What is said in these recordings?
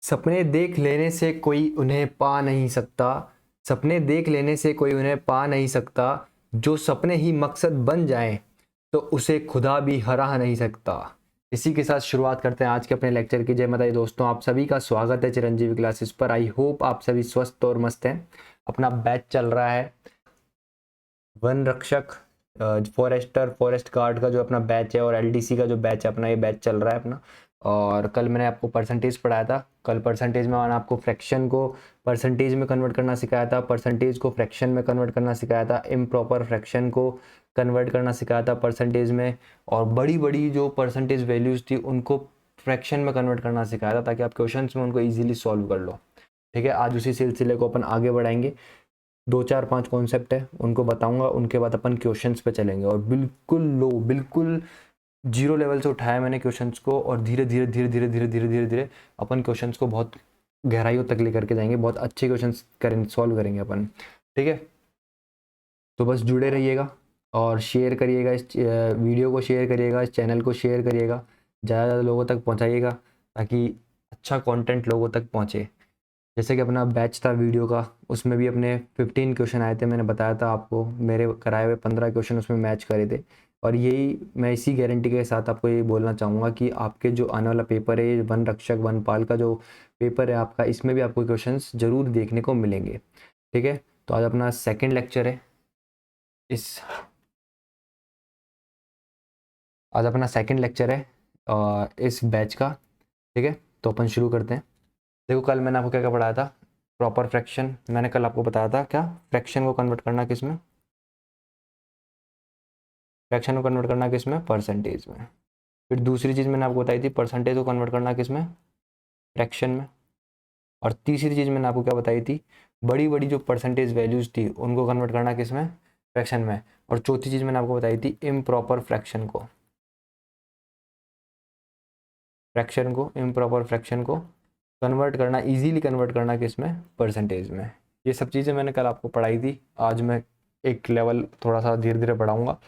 सपने देख लेने से कोई उन्हें पा नहीं सकता। सपने देख लेने से कोई उन्हें पा नहीं सकता। जो सपने ही मकसद बन जाएं तो उसे खुदा भी हरा नहीं सकता। इसी के साथ शुरुआत करते हैं आज के अपने लेक्चर की। जय माता दी दोस्तों, आप सभी का स्वागत है चिरंजीवी क्लासेस पर। आई होप आप सभी स्वस्थ और मस्त हैं। अपना बैच चल रहा है वन रक्षक, फॉरेस्ट गार्ड का जो अपना बैच है, और एलडीसी का जो बैच है अपना, ये बैच चल रहा है अपना। और कल मैंने आपको परसेंटेज पढ़ाया था। कल परसेंटेज में मैंने आपको फ्रैक्शन को परसेंटेज में कन्वर्ट करना सिखाया था, परसेंटेज को फ्रैक्शन में कन्वर्ट करना सिखाया था, इम्प्रॉपर फ्रैक्शन को कन्वर्ट करना सिखाया था परसेंटेज में, और बड़ी बड़ी जो परसेंटेज वैल्यूज़ थी उनको फ्रैक्शन में कन्वर्ट करना सिखाया था, ताकि आप क्वेश्चंस में उनको ईजिली सॉल्व कर लो। ठीक है, आज उसी सिलसिले को अपन आगे बढ़ाएंगे। 2 4 5 कॉन्सेप्ट है, उनको बताऊंगा, उनके बाद अपन क्वेश्चंस पे चलेंगे। और बिल्कुल जीरो लेवल से उठाया मैंने क्वेश्चंस को, और धीरे धीरे धीरे धीरे धीरे धीरे धीरे धीरे अपन क्वेश्चंस को बहुत गहराइयों तक लेकर के जाएंगे। बहुत अच्छे क्वेश्चंस करेंगे, सॉल्व करेंगे अपन। ठीक है, तो बस जुड़े रहिएगा और शेयर करिएगा, इस वीडियो को शेयर करिएगा, इस चैनल को शेयर करिएगा, ज़्यादा लोगों तक पहुँचाइएगा ताकि अच्छा कंटेंट लोगों तक पहुँचे। जैसे कि अपना बैच था वीडियो का, उसमें भी अपने 15 क्वेश्चन आए थे। मैंने बताया था आपको, मेरे कराए हुए 15 क्वेश्चन उसमें मैच करे थे। और यही मैं इसी गारंटी के साथ आपको ये बोलना चाहूँगा कि आपके जो आने वाला पेपर है, वन रक्षक वनपाल का जो पेपर है आपका, इसमें भी आपको क्वेश्चंस ज़रूर देखने को मिलेंगे। ठीक है, तो आज अपना सेकेंड लेक्चर है आज अपना सेकेंड लेक्चर है इस बैच का। ठीक है, तो अपन शुरू करते हैं। देखो, कल मैंने आपको क्या क्या पढ़ाया था। प्रॉपर फ्रैक्शन मैंने कल आपको बताया था, क्या फ्रैक्शन को कन्वर्ट करना किस में, फ्रैक्शन को कन्वर्ट करना किस में, परसेंटेज में। फिर दूसरी चीज़ मैंने आपको बताई थी, परसेंटेज को कन्वर्ट करना किस में, फ्रैक्शन में। और तीसरी चीज़ मैंने आपको क्या बताई थी, बड़ी बड़ी जो परसेंटेज वैल्यूज़ थी उनको कन्वर्ट करना किस में, फ्रैक्शन में। और चौथी चीज़ मैंने आपको बताई थी, इम्प्रॉपर फ्रैक्शन को, इम्प्रॉपर फ्रैक्शन को कन्वर्ट करना, इजीली कन्वर्ट करना किस में, परसेंटेज में। ये सब चीज़ें मैंने कल आपको पढ़ाई थी। आज मैं एक लेवल थोड़ा सा धीरे धीरे बढ़ाऊंगा।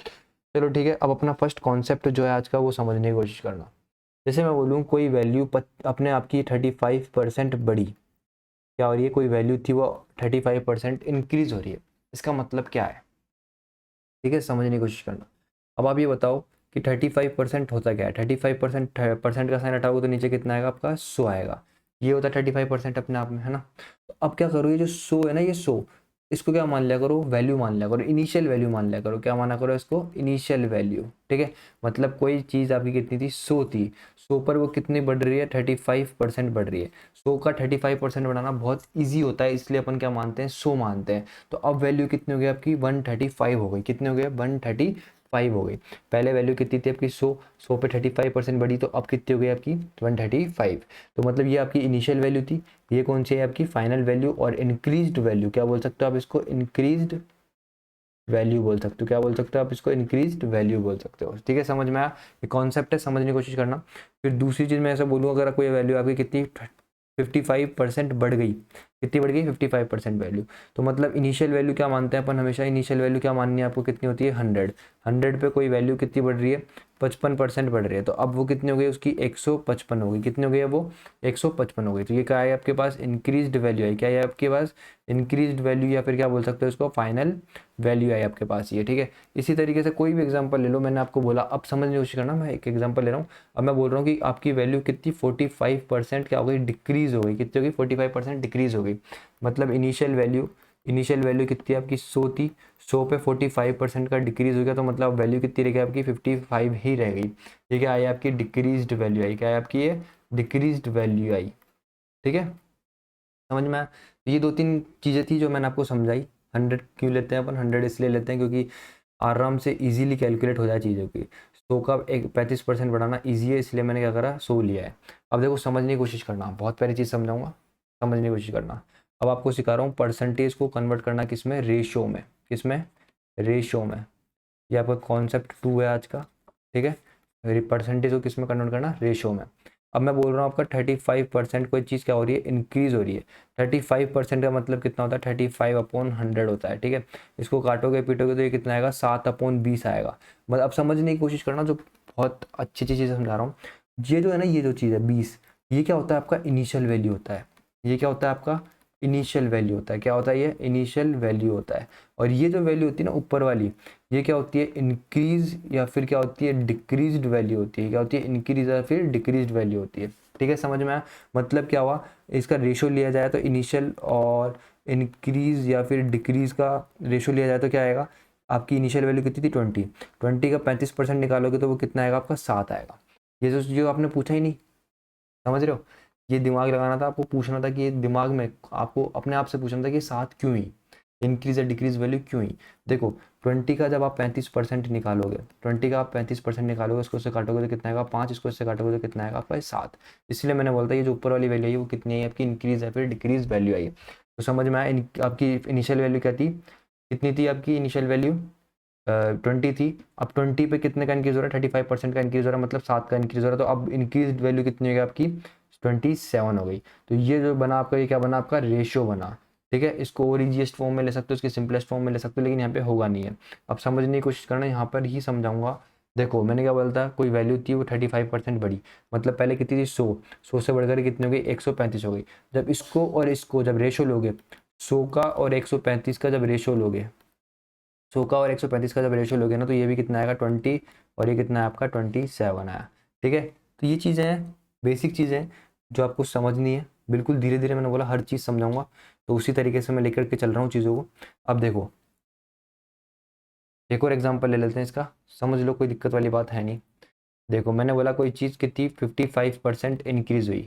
चलो ठीक है, अब अपना फर्स्ट कॉन्सेप्ट जो है आज का, वो समझने की कोशिश करना। जैसे मैं बोलूँ कोई वैल्यू अपने आप की 35% बढ़ी, क्या हो रही है, कोई वैल्यू थी वो 35% इंक्रीज हो रही है, इसका मतलब क्या है। ठीक है, समझने की कोशिश करना। अब आप ये बताओ कि 35% होता क्या है। 35% परसेंट का साइन हटाओगे तो नीचे कितना आएगा आपका, 100 आएगा। ये होता है 35% अपने आप में, है ना। तो अब क्या करो, ये जो 100 है ना, ये 100, इसको क्या मान लिया करो, वैल्यू मान लिया करो, इनिशियल वैल्यू मान लिया करो। क्या माना करो इसको, इनिशियल वैल्यू। ठीक है, मतलब कोई चीज़ आपकी कितनी थी, 100 थी, 100 पर वो कितनी बढ़ रही है, 35% बढ़ रही है। 100 का 35% बढ़ाना बहुत ईजी होता है, इसलिए अपन क्या मानते हैं, 100 मानते हैं। तो अब वैल्यू कितनी हो गई आपकी, 135 हो गई। कितनी हो गई, 135 हो गई। पहले वैल्यू कितनी थी आपकी, 100, 100 पे 35% बढ़ी, तो अब कितनी हो गई आपकी, 135। तो मतलब ये आपकी इनिशियल वैल्यू थी, ये कौन सी है आपकी, फाइनल वैल्यू। और इंक्रीज्ड वैल्यू क्या बोल सकते हो आप इसको, इंक्रीज्ड वैल्यू बोल सकते हो। क्या बोल सकते हो आप इसको, इंक्रीज्ड वैल्यू बोल सकते हो। ठीक है, समझ में आया, ये कॉन्सेप्ट है, समझने की कोशिश करना। फिर दूसरी चीज़ मैं ऐसा बोलूँ, अगर कोई वैल्यू आपकी कितनी 55% बढ़ गई, कितनी बढ़ गई, 55% वैल्यू, तो मतलब इनिशियल वैल्यू क्या मानते हैं अपन हमेशा, इनिशियल वैल्यू क्या माननी है आपको, कितनी होती है, 100। 100 पे कोई वैल्यू कितनी बढ़ रही है, 55% बढ़ रही है, तो अब वो कितनी हो गई उसकी, 155 हो गई। कितनी हो गई है वो, 155 हो गई। तो ये क्या है आपके पास, इंक्रीज्ड वैल्यू है। क्या है आपके पास, इंक्रीज्ड वैल्यू, या फिर क्या बोल सकते हो इसको, फाइनल वैल्यू आई आपके पास ये। ठीक है, इसी तरीके से कोई भी एग्जांपल ले लो, मैंने आपको बोला, अब समझने की कोशिश करना। मैं एक एग्जांपल ले रहा हूँ, अब मैं बोल रहा हूँ कि आपकी वैल्यू कितनी, 45% क्या हो गई, डिक्रीज हो गई। कितनी हो गई, 45% डिक्रीज हो गई। मतलब इनिशियल वैल्यू कितनी आपकी, 100 थी, 100 पे 45% का डिक्रीज हो गया, तो मतलब वैल्यू कितनी रह गई आपकी, 55 ही रह गई। ठीक है, आई आपकी डिक्रीज्ड वैल्यू आई। क्या है आपकी, ये डिक्रीज्ड वैल्यू आई। ठीक है, समझ में आया। तो ये 2 3 चीज़ें थी जो मैंने आपको समझाई। 100 क्यों लेते हैं अपन, 100 इसलिए लेते हैं क्योंकि आराम से इजीली कैलकुलेट हो जाए चीज़ों की। 100 का एक 35% बढ़ाना ईजी है, इसलिए मैंने क्या करा, 100 लिया है। अब देखो, समझने की कोशिश करना, बहुत प्यारी चीज़ समझाऊंगा, समझने की कोशिश करना। अब आपको सिखा रहा हूँ परसेंटेज को कन्वर्ट करना किस में, रेशो में। किस में, रेशो में। ये आपका कॉन्सेप्ट 2 है आज का। ठीक है, परसेंटेज को किस में कन्वर्ट करना, रेशो में। अब मैं बोल रहा हूँ आपका 35% कोई चीज़ क्या हो रही है, इंक्रीज हो रही है। 35% का मतलब कितना होता है, 35/100 होता है। ठीक है, इसको काटोगे पीटोगे तो ये कितना आएगा, 7/20 आएगा। मतलब अब समझने की कोशिश करना, जो बहुत अच्छी चीज़ समझा रहा हूँ। ये जो है ना, ये जो चीज़ है 20, ये क्या होता है आपका इनिशियल वैल्यू होता है, ये क्या होता है आपका इनिशियल वैल्यू होता है। क्या होता है ये इनिशियल वैल्यू होता है। और ये जो वैल्यू होती है ना ऊपर वाली, ये क्या होती है इंक्रीज या फिर क्या होती है डिक्रीज्ड वैल्यू होती है। क्या होती है इंक्रीज या फिर डिक्रीज्ड वैल्यू होती है। ठीक है, समझ में आया। मतलब क्या हुआ, इसका रेशो लिया जाए तो इनिशियल और इंक्रीज या फिर डिक्रीज का रेशो लिया जाए तो क्या आएगा, आपकी इनिशियल वैल्यू कितनी थी 20, 20 का 35% निकालोगे तो वो कितना आएगा आपका 7 आएगा। ये जो आपने पूछा ही नहीं, समझ रहे हो। ये दिमाग लगाना था आपको, पूछना था कि ये दिमाग में आपको अपने आप से पूछना था कि 7 क्यों हुई, इंक्रीज या डिक्रीज वैल्यू क्यों हुई। देखो 20 का जब आप 35% निकालोगे, 20 का आप 35% निकालोगे, उसको उससे काटोगे तो कितना आएगा 5, इसको इससे काटोगे तो कितना आएगा आपका 7। इसलिए मैंने बोलता है ये जो ऊपर वाली वैल्यू है वो कितनी है आपकी इंक्रीज या फिर डिक्रीज वैल्यू आई। तो समझ में आया। आपकी इनिशियल वैल्यू क्या थी, कितनी थी आपकी इनिशियल वैल्यू 20 थी। अब 20 पे कितने का इंक्रीज हो रहा है 35% का इंक्रीज हो रहा है, मतलब 7 का इंक्रीज हो रहा है। तो अब इंक्रीज वैल्यू कितनी होगी आपकी 27 हो गई। तो ये जो बना आपका, ये क्या बना आपका रेशियो बना। ठीक है, इसको और ईजीएस्ट फॉर्म में ले सकते हो, इसके सिंपलेस्ट फॉर्म में ले सकते हो, लेकिन यहाँ पे होगा नहीं है। अब समझने की कोशिश करना, यहाँ पर ही समझाऊंगा। देखो मैंने क्या बोला था, कोई वैल्यू थी वो 35% बढ़ी, मतलब पहले कितनी थी 100 से बढ़कर कितनी हो गई 135 हो गई। जब इसको और इसको जब रेशो लोगे, 100 का और 135 का जब रेशो लोगे, 100 का और 135 का जब रेशो लोगे ना, तो ये भी कितना आएगा 20 और ये कितना है आपका 27 आया। ठीक है, तो ये चीज़ें हैं, बेसिक चीज़ें हैं जो आपको समझनी है। बिल्कुल धीरे धीरे मैंने बोला हर चीज़ समझाऊंगा, तो उसी तरीके से मैं लेकर के चल रहा हूँ चीज़ों को। अब देखो एक और एग्जाम्पल ले लेते हैं इसका, समझ लो, कोई दिक्कत वाली बात है नहीं। देखो मैंने बोला कोई चीज़ कितनी 55% इंक्रीज हुई।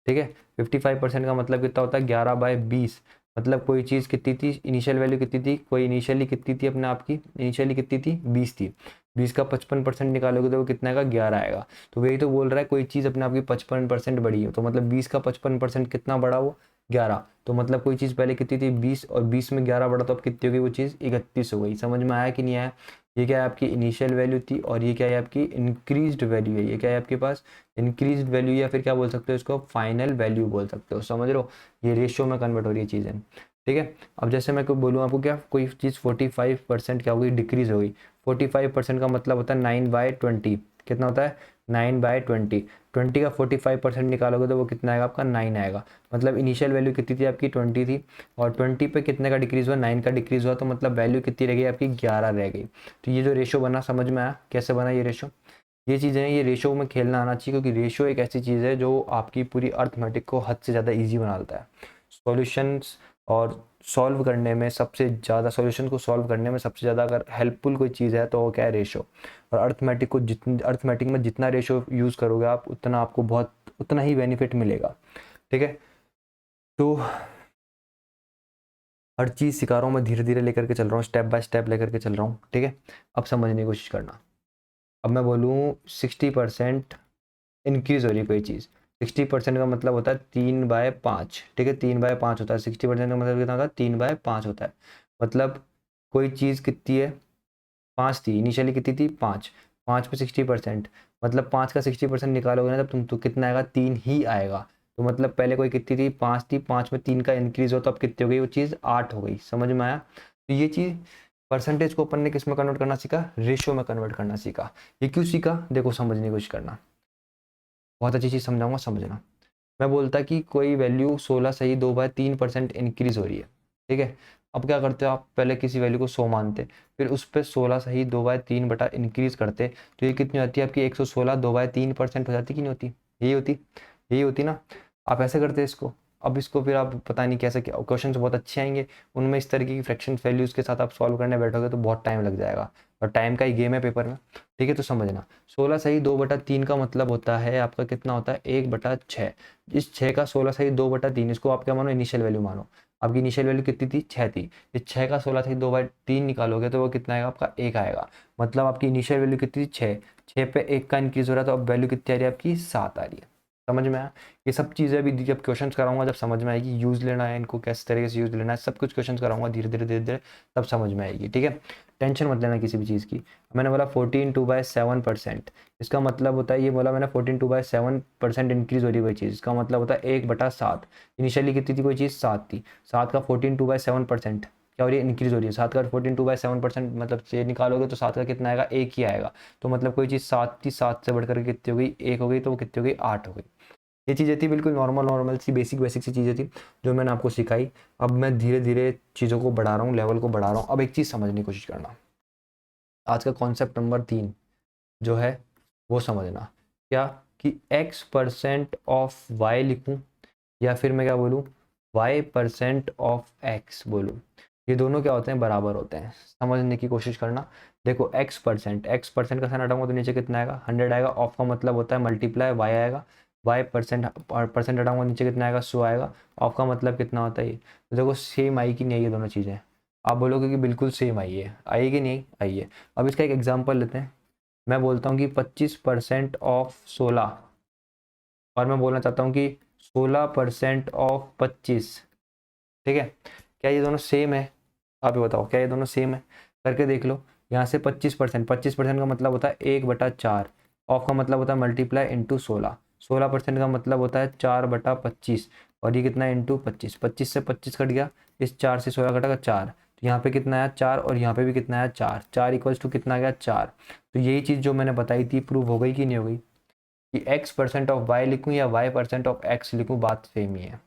ठीक है, 55% का मतलब कितना होता है 11/20। मतलब कोई चीज़ कितनी थी, इनिशियल वैल्यू कितनी थी, कोई इनिशियली कितनी थी अपने आप की, इनिशियली कितनी थी 20 थी। 20 का 55% निकालोगे तो वो कितना आएगा 11 आएगा। तो वही तो बोल रहा है कोई चीज़ अपने आप की 55% बढ़ी है, तो मतलब 20 का 55% कितना बढ़ा वो 11। तो मतलब कोई चीज़ पहले कितनी थी 20 और 20 में 11 बढ़ा, तो अब कितनी हो गई वो चीज़ 31 हो गई। समझ में आया कि नहीं आया। ये क्या है आपकी इनिशियल वैल्यू थी और ये क्या है आपकी इंक्रीज्ड वैल्यू है। ये क्या है आपके पास इंक्रीज्ड वैल्यू, या फिर क्या बोल सकते हो इसको फाइनल वैल्यू बोल सकते हो। समझ लो, ये रेशियो में कन्वर्ट हो रही है चीज़ें। ठीक है, अब जैसे मैं कोई बोलूँ आपको, क्या कोई चीज़ 45% क्या होगी डिक्रीज हो गई। 45% का मतलब होता है 9/20। कितना होता है 9/20। 20 का 45% निकालोगे तो वो कितना आएगा आपका 9 आएगा। मतलब इनिशियल वैल्यू कितनी थी आपकी 20 थी, और 20 पे कितने का डिक्रीज हुआ 9 का डिक्रीज हुआ, तो मतलब वैल्यू कितनी रह गई आपकी 11 रह गई। तो ये जो रेशो बना, समझ में आया कैसे बना ये रेशो। ये चीज़ें हैं, ये रेशो में खेलना आना चाहिए, क्योंकि रेशो एक ऐसी चीज़ है जो आपकी पूरी अर्थमेटिक को हद से ज़्यादा ईजी बना देता है। सॉल्यूशंस और सॉल्व करने में सबसे ज़्यादा, सॉल्यूशन को सॉल्व करने में सबसे ज़्यादा अगर हेल्पफुल कोई चीज़ है तो वो क्या है रेशो। और अर्थमेटिक में जितना रेशो यूज़ करोगे आप, उतना आपको बहुत उतना ही बेनिफिट मिलेगा। ठीक है, तो हर चीज़ सिखा रहा हूँ मैं, धीरे धीरे लेकर के चल रहा हूँ, स्टेप बाय स्टेप लेकर के चल रहा हूँ। ठीक है, अब समझने की कोशिश करना। अब मैं बोलूँ 60% इंक्रीज हो रही है कोई चीज़, 60% का मतलब होता है 3/5। ठीक है, 3/5 होता है। 60% का मतलब कितना होता है 3/5 होता है। मतलब कोई चीज़ कितनी है 5 थी इनिशियली, कितनी थी 5, 5 पे 60%, मतलब 5 का 60% निकालोगे ना तब तुम तो कितना आएगा 3 ही आएगा। तो मतलब पहले कोई कितनी थी 5 थी, 5 में 3 का इंक्रीज हो तो अब कितनी हो गई वो चीज़ 8 हो गई। समझ में आया। तो ये चीज़ परसेंटेज को अपन ने किस में कन्वर्ट करना सीखा, रेशियो में कन्वर्ट करना सीखा। ये क्यों सीखा, देखो समझने की कोशिश करना, बहुत अच्छी चीज़ समझाऊंगा, समझना। मैं बोलता कि कोई वैल्यू 16 सही 2/3% इंक्रीज हो रही है। ठीक है, अब क्या करते हो आप, पहले किसी वैल्यू को 100 मानते, फिर उस पर 16 सही 2/3 बटा इंक्रीज करते, तो ये कितनी होती है आपकी 116 2/3% हो जाती कि नहीं होती, यही होती ना। आप ऐसे करते इसको, अब इसको फिर आप पता नहीं कैसे, क्वेश्चन बहुत अच्छे आएंगे, उनमें इस तरीके की फ्रैक्शन वैल्यूज़ के साथ आप सॉल्व करने बैठोगे तो बहुत टाइम लग जाएगा, और टाइम का ही गेम है पेपर में। ठीक है, तो समझना 16 सही 2/3 का मतलब होता है आपका कितना होता है 1/6। इस 6 का 16 सही 2/3, इसको आप क्या मानो इनिशियल वैल्यू मानो। आपकी इनिशियल वैल्यू कितनी थी 6 थी, इस 6 का 16 सही 2/3 निकालोगे तो वो कितना आएगा आपका 1 आएगा। मतलब आपकी इनिशियल वैल्यू कितनी थी 6, 6 पे 1 का इंक्रीज हो रहा है, तो अब वैल्यू कितनी आ रही है आपकी 7 आ रही है। समझ में आया। ये सब चीज़ें अभी जब क्वेश्चंस कराऊंगा जब समझ में आएगी, यूज़ लेना है इनको किस तरीके से यूज़ लेना है, सब कुछ क्वेश्चंस कराऊंगा धीरे धीरे तब समझ में आएगी। ठीक है, टेंशन मत लेना किसी भी चीज़ की। मैंने बोला 14 2/7%, इसका मतलब होता है, ये बोला मैंने 14 2/7% इंक्रीज हो रही कोई चीज़, इसका मतलब होता है 1/7। इनिशियली कितनी थी कोई चीज़ 7 थी, 7 का 14 2/7% क्या हो रही है इंक्रीज हो रही है। 7 का 14 2/7% मतलब से निकालोगे तो 7 का कितना आएगा 1 ही आएगा। तो मतलब कोई चीज़ 7 थी, 7 से बढ़कर कितनी हो गई 1 हो गई, तो वो कितनी हो गई 8 हो गई। ये चीज़ें थी बिल्कुल नॉर्मल सी बेसिक सी चीज़ें थी जो मैंने आपको सिखाई। अब मैं धीरे धीरे चीज़ों को बढ़ा रहा हूँ, लेवल को बढ़ा रहा हूँ। अब एक चीज़ समझने की कोशिश करना, आज का कॉन्सेप्ट नंबर 3 जो है वो समझना, क्या कि x% ऑफ y लिखूं या फिर मैं क्या बोलूं y% ऑफ x बोलूं। ये दोनों क्या होते हैं, बराबर होते हैं। समझने की कोशिश करना। देखो x% का साइन हटाऊंगा तो नीचे कितना आएगा, 100 आएगा। ऑफ का मतलब होता है मल्टीप्लाई, y आएगा। y% हटाऊंगा नीचे कितना आएगा, 100 आएगा। ऑफ का मतलब कितना होता है ये। तो देखो सेम आई कि नहीं आई ये दोनों चीज़ें। आप बोलोगे कि बिल्कुल सेम आई है, आई कि नहीं आई है। अब इसका एक एग्जाम्पल लेते हैं। मैं बोलता हूँ कि 25% ऑफ 16 और मैं बोलना चाहता हूँ कि 16% ऑफ 25। ठीक है, क्या ये दोनों सेम है? आप ये बताओ, क्या ये दोनों सेम है? करके देख लो। यहाँ से 25% का मतलब होता है 1/4। ऑफ का मतलब होता है मल्टीप्लाई इंटू 16। 16% का मतलब होता है 4/25। और ये कितना है, इंटू 25। 25 से 25 कट गया, इस 4 से 16 कटेगा 4। तो यहाँ पे कितना आया, 4। और यहाँ पे भी कितना आया, 4। 4 इक्वल्स टू कितना आ गया, 4। तो यही चीज़ जो मैंने बताई थी प्रूव हो गई कि नहीं हो गई, कि x% ऑफ y लिखूं या y% ऑफ x लिखूं, बात सेम ही है।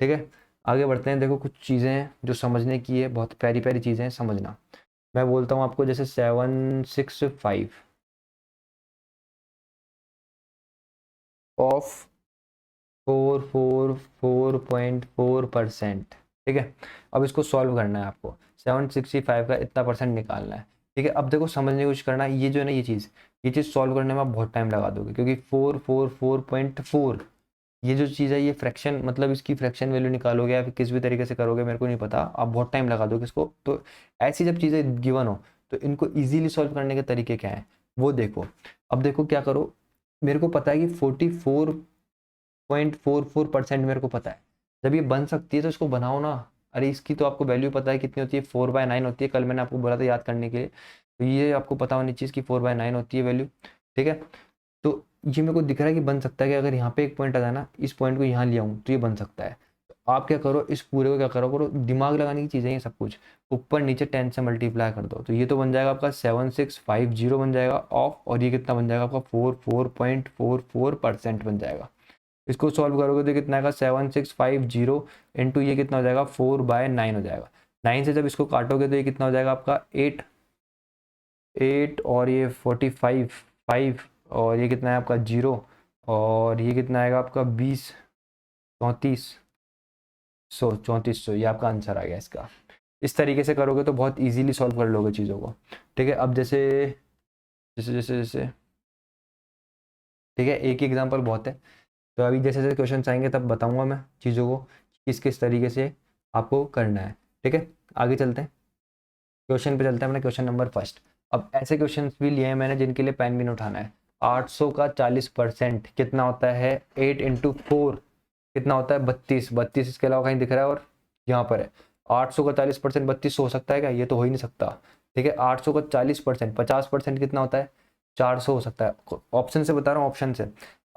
ठीक है, आगे बढ़ते हैं। देखो कुछ चीज़ें हैं जो समझने की है, बहुत प्यारी प्यारी चीज़ें हैं, समझना। मैं बोलता हूँ आपको, जैसे 765 ऑफ 444.4%। ठीक है, अब इसको सॉल्व करना है आपको। 765 का इतना परसेंट निकालना है। ठीक है, अब देखो समझने की कोशिश करना है। ये जो है ना, ये चीज़ सॉल्व करने में आप बहुत टाइम लगा दोगे, क्योंकि 444.4 ये जो चीज़ है, ये फ्रैक्शन, मतलब इसकी फ्रैक्शन वैल्यू निकालोगे या फिर किस भी तरीके से करोगे मेरे को नहीं पता, आप बहुत टाइम लगा दोगे इसको। तो ऐसी जब चीज़ें गिवन हो तो इनको इजीली सॉल्व करने के तरीके क्या हैं वो देखो। अब देखो क्या करो, मेरे को पता है कि 44.44% मेरे को पता है। जब ये बन सकती है तो इसको बनाओ ना। अरे इसकी तो आपको वैल्यू पता है कितनी होती है, 4/9 होती है। कल मैंने आपको बोला था याद करने के लिए, तो ये आपको पता होनी चीज़ की 4/9 होती है वैल्यू। ठीक है, तो ये मेरे को दिख रहा है कि बन सकता है कि अगर यहाँ पे एक पॉइंट आ जाए ना, इस पॉइंट को यहाँ लिया हूँ तो ये बन सकता है। तो आप क्या करो, इस पूरे को क्या करो, दिमाग लगाने की चीज़ें ये सब कुछ। ऊपर नीचे 10 से मल्टीप्लाई कर दो, तो ये तो बन जाएगा आपका 7650 बन जाएगा ऑफ। और ये कितना बन जाएगा आपका, 44.44% बन जाएगा। इसको सॉल्व करोगे तो कितना आएगा, 7650 इंटू ये कितना हो जाएगा, 4/9 हो जाएगा। 9 से जब इसको काटोगे तो ये कितना हो जाएगा आपका, 8 और ये 45 5 और ये कितना है आपका 0 और ये कितना आएगा आपका 20 3400 ये आपका आंसर आ गया इसका। इस तरीके से करोगे तो बहुत इजीली सॉल्व कर लोगे चीज़ों को। ठीक है, अब जैसे जैसे जैसे जैसे ठीक है, एक ही एग्जांपल बहुत है। तो अभी जैसे जैसे क्वेश्चन आएंगे तब बताऊंगा मैं चीज़ों को किस किस तरीके से आपको करना है। ठीक है, आगे चलते हैं, क्वेश्चन पे चलते हैं। मैंने क्वेश्चन नंबर फर्स्ट। अब ऐसे क्वेश्चन भी लिए हैं मैंने जिनके लिए पेन भी नहीं उठाना है। 800 का 40% कितना होता है, 8 इंटू 4 कितना होता है, 32। इसके अलावा कहीं दिख रहा है? और यहाँ पर है 800 का 40%, 3200 हो सकता है क्या? ये तो हो ही नहीं सकता। ठीक है, 800 का 40%, 50% कितना होता है, 400 हो सकता है। ऑप्शन से बता रहा हूँ, ऑप्शन से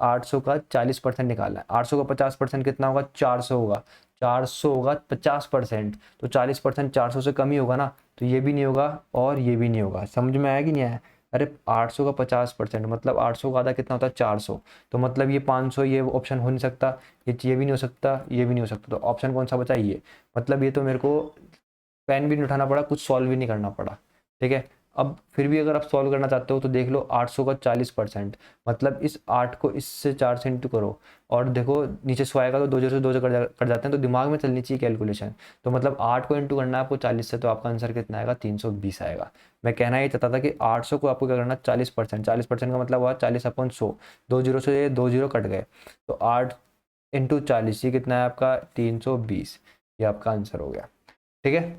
800 का 40% निकालना है। 800 का 50% कितना होगा, 400 होगा। 400 होगा 50%, तो 40% 400 से कम ही होगा ना, तो ये भी नहीं होगा और ये भी नहीं होगा। समझ में आया कि नहीं आया? अरे 800 का 50% मतलब 800 का आधा कितना होता है, 400। तो मतलब ये 500, ये ऑप्शन हो नहीं सकता। ये भी नहीं हो सकता, ये भी नहीं हो सकता। तो ऑप्शन कौन सा बचा, ये। मतलब ये तो मेरे को पेन भी नहीं उठाना पड़ा, कुछ सॉल्व भी नहीं करना पड़ा। ठीक है, अब फिर भी अगर आप सॉल्व करना चाहते हो तो देख लो, 800 का 40% मतलब इस 8 को इससे 4 से इंटू करो। और देखो नीचे सो आएगा तो 2 0 से 2 कट जाते हैं, तो दिमाग में चलनी चाहिए कैलकुलेशन। तो मतलब 8 को इंटू करना है आपको 40 से, तो आपका आंसर कितना आएगा, 320 आएगा। मैं कहना ये चाहता था कि 800 को आपको क्या करना, 40%। 40% का मतलब हुआ 40/100। 2 0 से 2 0 कट गए, तो 8 इंटू 40 ये कितना है आपका, 320। ये आपका आंसर हो गया। ठीक है,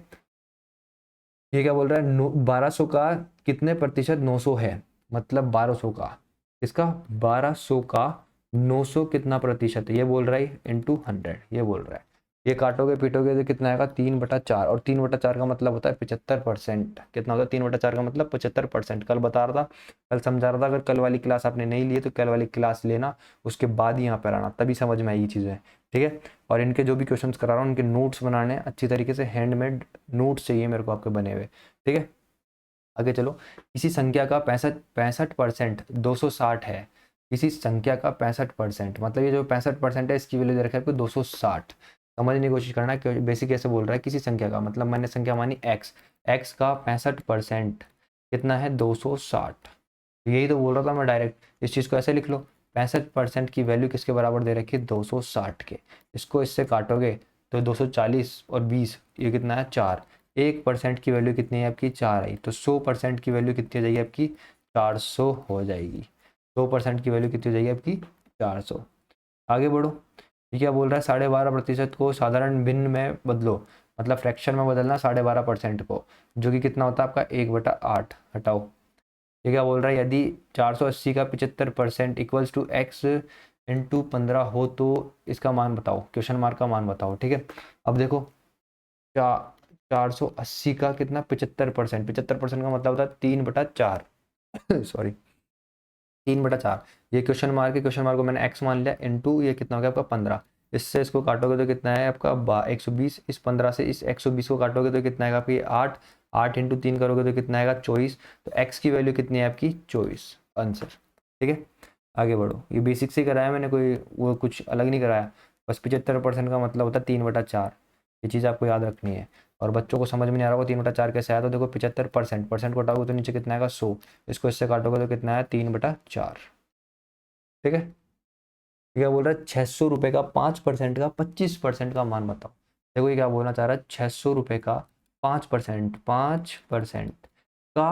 ये क्या बोल रहा है, 1200 का कितने प्रतिशत 900 है, मतलब 1200 का, इसका 1200 का 900 कितना प्रतिशत है, ये बोल रहा है इंटू 100, ये बोल रहा है। ये काटोगे पीटोगे तो कितना आएगा, 3/4। और 3/4 का मतलब होता है 75%। कितना होता है 3/4 का मतलब 75%। कल बता रहा था, कल समझा रहा था। अगर कल वाली क्लास आपने नहीं ली है तो कल वाली क्लास लेना, उसके बाद ही यहाँ पर आना, तभी समझ में आएगी चीज़ें। ठीक है, और इनके जो भी क्वेश्चंस करा रहा हूँ उनके नोट्स बनाने हैं अच्छी तरीके से, हैंडमेड नोट्स चाहिए मेरे को आपके बने हुए। ठीक है, आगे चलो। इसी संख्या का 65% 260 है, किसी संख्या का 65%, मतलब ये जो 65% है इसकी वैल्यू दे रखा है आपको 260। समझने की कोशिश करना है बेसिक कैसे बोल रहा है। किसी संख्या का मतलब मैंने संख्या मानी एक्स, एक्स का 65% कितना है 260। यही तो बोल रहा था मैं डायरेक्ट, इस चीज़ को ऐसे लिख लो, 65% की वैल्यू किसके बराबर दे रखी है 260 के। इसको इससे काटोगे तो 240 और 20 ये कितना है 4। 1% की वैल्यू कितनी है आपकी 4 आई, तो 100% की वैल्यू कितनी हो जाएगी आपकी 400 हो जाएगी। 100% की वैल्यू कितनी हो जाएगी आपकी 400। आगे बढ़ो। ये क्या बोल रहा है 12.5% को साधारण भिन्न में बदलो, मतलब फ्रैक्शन में बदलना 12.5% को, जो कि कितना होता है आपका 1/8। हटाओ। ये क्या बोल रहा है यदि 480 का 75% इक्वल्स टू एक्स इंटू 15 हो तो इसका मान बताओ, क्वेश्चन मार्क का मान बताओ। ठीक है, अब देखो 480 का कितना 75%, 75% का मतलब होता है 3/4 सॉरी 3/4। ये क्वेश्चन मार्क है, क्वेश्चन मार्क को मैंने एक्स मान लिया, इनटू ये कितना हो गया आपका 15। इससे इसको काटोगे तो कितना है आपका 120। इस 15 से इस 120 को काटोगे तो कितना आएगा आपकी 8। 8 इंटू 3 करोगे तो कितना आएगा 24। तो एक्स की वैल्यू कितनी है आपकी 24 आंसर। ठीक है, आगे बढ़ो। ये बेसिक से कराया मैंने, कोई वो कुछ अलग नहीं कराया। बस 75% का मतलब होता है 3/4। ये चीज़ आपको याद रखनी है। और बच्चों को समझ में नहीं आ रहा होगा 3/4 कैसे आया, तो देखो 75% परसेंट को हटाओगे तो नीचे कितना आएगा 100। इसको इससे काटोगे तो कितना है 3/4। ठीक है, क्या बोल रहा है 600 रुपये का 5% का 25% का मान बताओ। देखो ये क्या बोलना चाह रहा है 600 रुपये का 5% का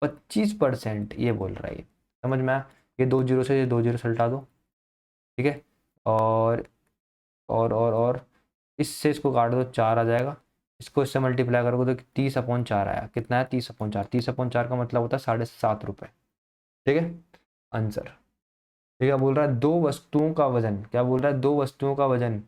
25% ये बोल रहा है ये। समझ में आया। ये 2 जीरो से ये 2 जीरो से हटा दो। ठीक है, और और इससे इसको काट दो 4 आ जाएगा। इसको इससे मल्टीप्लाई करोगे तो 30/4 आया। कितना है 30/4, 30/4 का मतलब होता है 7.5 रुपये। ठीक है आंसर। ये क्या बोल रहा है दो वस्तुओं का वजन, क्या बोल रहा है दो वस्तुओं का वजन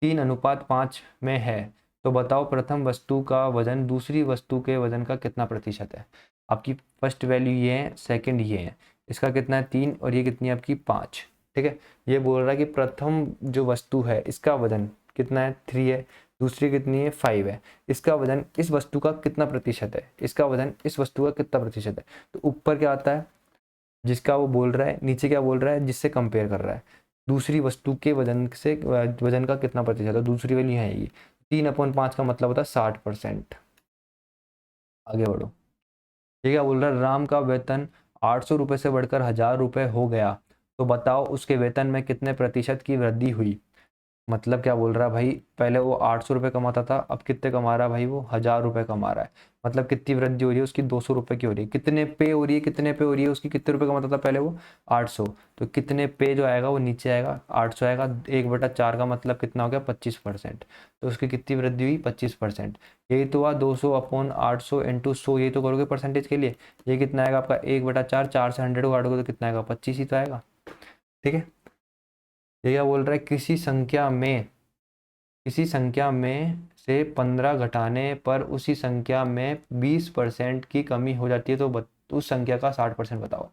3:5 में है, तो बताओ प्रथम वस्तु का वजन दूसरी वस्तु के वजन का कितना प्रतिशत है। आपकी फर्स्ट वैल्यू ये है, सेकंड ये है, इसका कितना है 3 और ये कितनी है आपकी 5। ठीक है, ये बोल रहा है कि प्रथम जो वस्तु है इसका वजन कितना है 3 है, दूसरी कितनी है 5 है, इसका वजन इस वस्तु का कितना प्रतिशत है, इसका वजन इस वस्तु का कितना प्रतिशत है। तो ऊपर क्या आता है जिसका वो बोल रहा है, नीचे क्या बोल रहा है जिससे कंपेयर कर रहा है, दूसरी वस्तु के वजन से वजन का कितना प्रतिशत है। दूसरी वैल्यू है ये 3/5 का मतलब होता है 60%। आगे बढ़ो। ये क्या बोल रहा है राम का वेतन 800 रुपये से बढ़कर 1000 रुपये हो गया, तो बताओ उसके वेतन में कितने प्रतिशत की वृद्धि हुई। मतलब क्या बोल रहा है भाई, पहले वो 800 रुपये कमाता था, अब कितने कमा रहा है भाई वो 1000 रुपये कमा रहा है। मतलब कितनी वृद्धि हो रही है उसकी 200 रुपये की हो रही है। कितने पे हो रही है, कितने पे हो रही है उसकी, कितने रुपये कमाता था पहले वो 800। तो कितने पे जो आएगा वो नीचे आएगा 800 आएगा, 1/4 का मतलब कितना हो गया 25%। तो उसकी कितनी वृद्धि हुई 25%। यही तो हुआ 200/800 इंटू 100, यही तो करोगे परसेंटेज के लिए। ये कितना आएगा आपका 1/4, 4 से 100 को काटोगे तो कितना आएगा 25 ही तो आएगा। ठीक है, ये क्या बोल रहा है किसी संख्या में से 15 घटाने पर उसी संख्या में 20% की कमी हो जाती है, तो उस संख्या का 60% बताओ।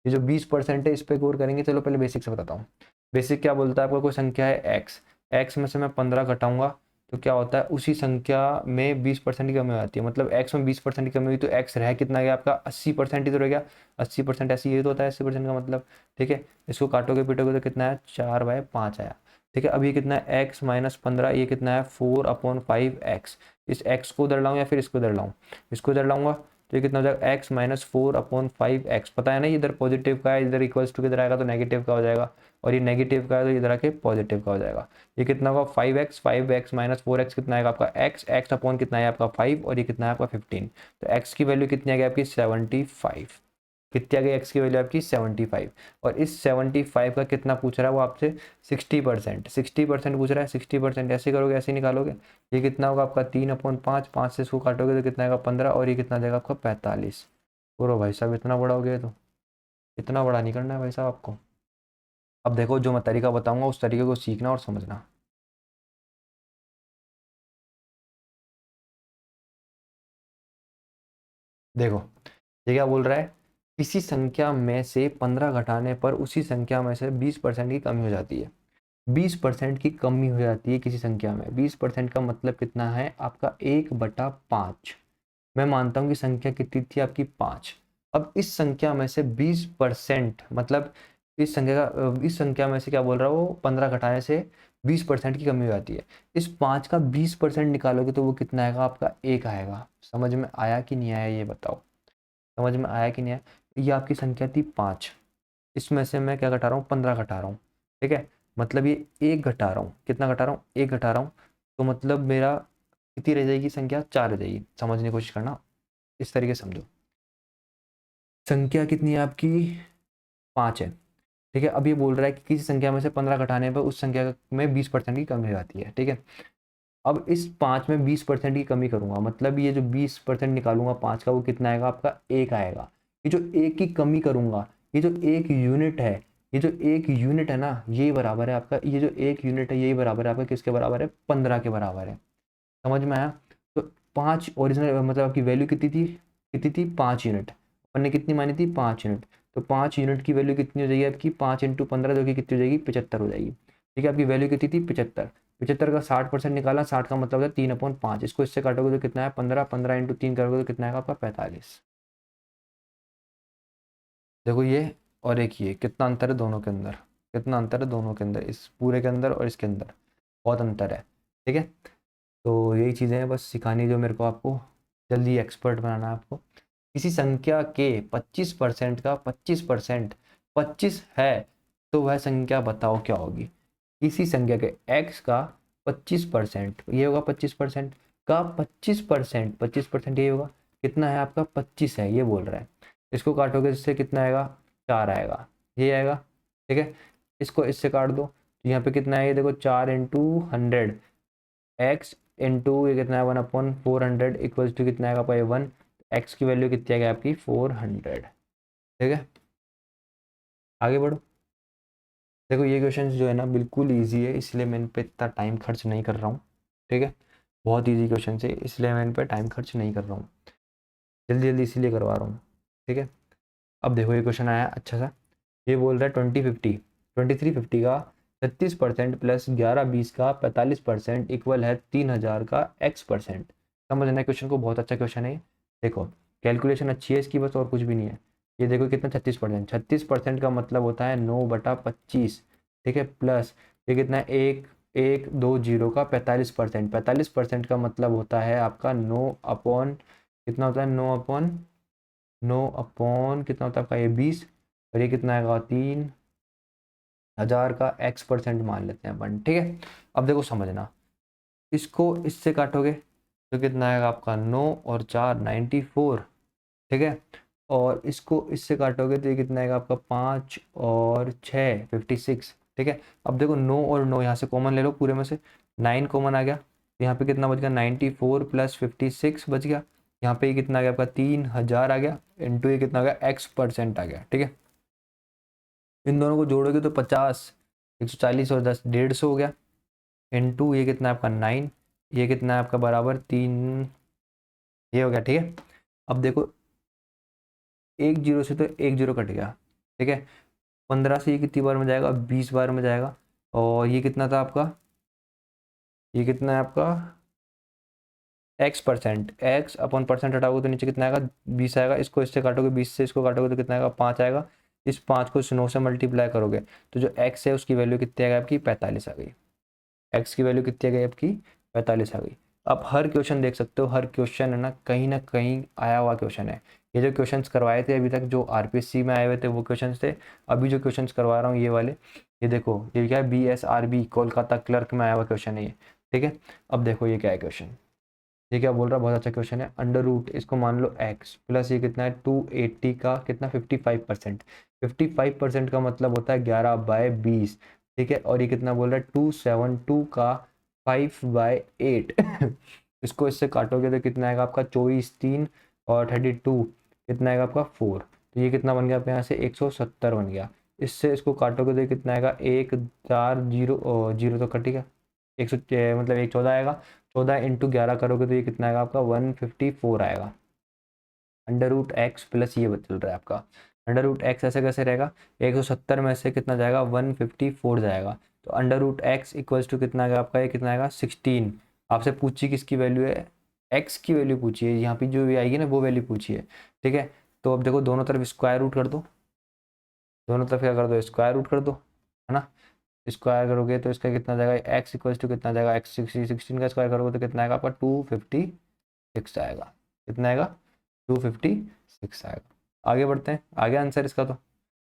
ये जो 20% है इस पे गौर करेंगे। चलो पहले बेसिक से बताता हूँ। बेसिक क्या बोलता है, आपका कोई संख्या है एक्स, एक्स में से मैं 15 घटाऊंगा तो क्या होता है उसी संख्या में 20% की कमी हो जाती है। मतलब एक्स में 20% की कमी हुई तो एक्स रह कितना गया आपका 80% ही तो रह गया। 80% ऐसे ये तो होता है 80% का मतलब। ठीक है, इसको काटोगे पीटोगे तो कितना है 4/5 आया। ठीक है, अब ये कितना है एक्स माइनस 15, ये कितना है 4/5x। इस x को उधर लाऊं या फिर इसको उधर लाऊं, इसको उधर लाऊंगा तो ये कितना हो जाएगा x माइनस 4/5x। पता है ना इधर पॉजिटिव का है, इधर इक्वल्स टू किधर आएगा तो नेगेटिव का हो जाएगा, और ये नेगेटिव का है तो इधर आके पॉजिटिव का हो जाएगा। ये कितना होगा 5x, 5x माइनस 4x कितना आएगा आपका x अपॉन कितना है आपका 5 और ये कितना है आपका 15। तो x की वैल्यू कितनी आ गई आपकी 75। कितनी आ गई x की वैल्यू आपकी 75। और इस 75 का कितना पूछ रहा है वो आपसे 60%, 60% पूछ रहा है। 60% ऐसे करोगे ऐसे निकालोगे, ये कितना होगा आपका 3/5, 5 से इसको काटोगे तो कितना आएगा 15 और ये कितना देगा आपका 45। बोलो भाई साहब इतना बड़ा हो गया, तो इतना बड़ा नहीं करना है भाई साहब आपको। अब देखो जो मैं तरीका बताऊंगा उस तरीके को सीखना और समझना। देखो ये क्या बोल रहा है, किसी संख्या में से 15 घटाने पर उसी संख्या में से 20% की कमी हो जाती है। 20% की कमी हो जाती है किसी संख्या में। 20% का मतलब कितना है आपका 1/5। मैं मानता हूं कि संख्या कितनी थी आपकी 5। अब इस संख्या में से 20% मतलब इस संख्या में से क्या बोल रहा है वो, 15 घटाने से 20% की कमी हो जाती है। इस 5 का 20% निकालोगे तो वो कितना आएगा आपका, 1 आएगा। समझ में आया कि नहीं आया ये बताओ, समझ में आया कि नहीं आया। ये आपकी संख्या थी 5, इसमें से मैं क्या घटा रहा हूँ, 15 घटा रहा हूँ, ठीक है। मतलब ये 1 घटा रहा हूँ, कितना घटा रहा हूँ, 1 घटा रहा हूँ। तो मतलब मेरा कितनी रह जाएगी संख्या, 4 रह जाएगी। समझने की कोशिश करना, इस तरीके से समझो। संख्या कितनी है आपकी, 5 है, ठीक है। अब ये बोल रहा है कि किसी संख्या में से 15 घटाने पर उस संख्या में 20% की कमी हो जाती है, ठीक है। अब इस 5 में 20% की कमी करूंगा, मतलब ये जो 20% निकालूंगा 5 का, वो कितना आएगा आपका, 1 आएगा। ये जो 1 की कमी करूंगा, ये जो 1 यूनिट है, ये जो 1 यूनिट है ना, ये बराबर है आपका, ये जो 1 यूनिट है यही बराबर है आपका किसके बराबर है, 15 के बराबर है। समझ में आया। तो 5 ओरिजिनल मतलब आपकी वैल्यू कितनी थी, कितनी थी, 5 यूनिट। अपन ने कितनी मानी थी, 5 यूनिट। तो 5 यूनिट की वैल्यू कितनी हो जाएगी आपकी, 5 इंटू 15 जो कि कितनी हो जाएगी, 75 हो जाएगी, ठीक है। आपकी वैल्यू कितनी थी, 75। 75 का 60% निकाला, 60 का मतलब है 3/5। इसको इससे काटोगे तो कितना है, 15। 15 इंटू 3 करोगे तो कितना आएगा आपका, 45। देखो ये और एक ये, कितना अंतर है दोनों के अंदर, कितना अंतर है दोनों के अंदर, इस पूरे के अंदर और इसके अंदर बहुत अंतर है, ठीक है। तो यही चीज़ें हैं बस सिखानी, जो मेरे को आपको जल्दी एक्सपर्ट बनाना है आपको। किसी संख्या के 25% का 25% 25 है, तो वह संख्या बताओ क्या होगी। किसी संख्या के x का 25%, ये होगा 25% का 25%, 25% ये होगा, कितना है आपका, 25 है ये बोल रहा है। इसको काटोगे इससे कितना आएगा, 4 आएगा, ये आएगा, ठीक है। इसको इससे काट दो तो यहाँ पे कितना है, ये देखो 4 इंटू 100, एक्स इंटू ये कितना है, 1/400 इक्वल्स टू कितना आएगा आपका, ये 1। एक्स की वैल्यू कितनी आ गई आपकी, 400, ठीक है। आगे बढ़ो। देखो ये क्वेश्चन जो है ना बिल्कुल इजी है, इसलिए मैं इन पे इतना टाइम खर्च नहीं कर रहा हूँ, ठीक है। बहुत इजी क्वेश्चन है, इसलिए मैं इन पे टाइम खर्च नहीं कर रहा हूँ, जल्दी जल्दी इसीलिए करवा रहा हूँ, ठीक है। अब देखो ये क्वेश्चन आया अच्छा सा, ये बोल रहा है 2350 का 36% प्लस 1120 का 45% इक्वल है 3000 का x%। समझना क्वेश्चन को, बहुत अच्छा क्वेश्चन है ये। देखो कैलकुलेशन अच्छी है इसकी, बस और कुछ भी नहीं है। ये देखो कितना 36%, 36% का मतलब होता है 9/25, ठीक है। प्लस ये कितना है, एक एक दो जीरो का 45%, 45% का मतलब होता है आपका 9 अपॉन, कितना होता है, 9 अपॉन कितना होता है आपका, ये 20। और ये कितना आएगा, 3000 का x% मान लेते हैं अपन, ठीक है। अब देखो समझना, इसको इससे काटोगे तो कितना आएगा आपका, 9 और 4 94, ठीक है। और इसको इससे काटोगे तो ये कितना आएगा आपका, 5 और 6 56, ठीक है। अब देखो 9 और 9 यहाँ से कॉमन ले लो, पूरे में से 9 कॉमन आ गया, तो यहाँ पे कितना बच गया, 94 प्लस 56 बच गया। यहाँ पे ये कितना आ गया आपका, 3000 आ गया, इंटू ये कितना आ गया, x% आ गया, ठीक है। इन दोनों को जोड़ोगे तो 50, 140 और 10 150 हो गया, इंटू ये कितना है आपका 9, ये कितना है आपका बराबर 3, ये हो गया, ठीक है। अब देखो एक जीरो से तो एक जीरो कट गया, ठीक है। 15 से ये कितनी बार में जाएगा, 20 बार में जाएगा। और ये कितना था आपका, ये कितना है आपका, x%, x/% हटाओगे तो नीचे कितना आएगा, 20 आएगा। इसको इससे काटोगे, 20 से इसको काटोगे तो कितना आएगा, 5 आएगा। इस 5 को इस 9 से मल्टीप्लाई करोगे तो जो x है उसकी वैल्यू कितनी आ गई आपकी, 45 आ गई। x की वैल्यू कितनी आ गई आपकी, 45 आ गई। आप हर क्वेश्चन देख सकते हो, हर क्वेश्चन है ना कहीं आया हुआ क्वेश्चन है। ये जो क्वेश्चंस करवाए थे अभी तक, जो आरपीएससी में आए हुए थे वो क्वेश्चंस थे। अभी जो क्वेश्चंस करवा रहा हूँ ये वाले, ये देखो ये क्या है, BSRB कोलकाता क्लर्क में आया हुआ क्वेश्चन है ये, ठीक है। अब देखो ये क्या है क्वेश्चन, ये क्या बोल रहा है, बहुत अच्छा क्वेश्चन है। अंडर रूट इसको मान लो x प्लस ये कितना है, 280 का कितना, 55%। 55% का मतलब होता है 11/20, ठीक है। और ये कितना बोल रहा है, 272 का 5/8 इसको इससे काटोगे तो कितना आएगा आपका, 24 3 और 32 कितना आएगा आपका 4। तो ये कितना बन गया आपके यहाँ से, 170 बन गया। इससे इसको काटोगे तो ये कितना आएगा, 1 4 जीरो जीरो तो कटेगा, 100 मतलब 114 आएगा। 14 इंटू 11 करोगे तो ये कितना आएगा आपका, 154 आएगा। अंडर रूट एक्स प्लस ये बदल रहा है आपका, अंडर रूट एक्स ऐसे कैसे रहेगा, 170 में से कितना जाएगा, 154 जाएगा। तो under root X equals to कितना आएगा आपका, ये कितना आएगा, 16। आपसे पूछी किसकी वैल्यू है, एक्स की वैल्यू पूछी है, यहाँ पे जो भी आएगी ना वो वैल्यू पूछी है, ठीक है। तो अब देखो दोनों तरफ स्क्वायर रूट कर दो, दोनों तरफ क्या कर दो, स्क्वायर रूट कर दो, है ना। स्क्वायर करोगे तो इसका कितना जाएगा, एक्स इक्वल टू कितना जाएगा, एक्स 16 का स्क्वायर करोगे तो कितना आएगा आपका 256 आएगा। कितना आएगा 256 आएगा। आगे बढ़ते हैं, आगे आंसर इसका, तो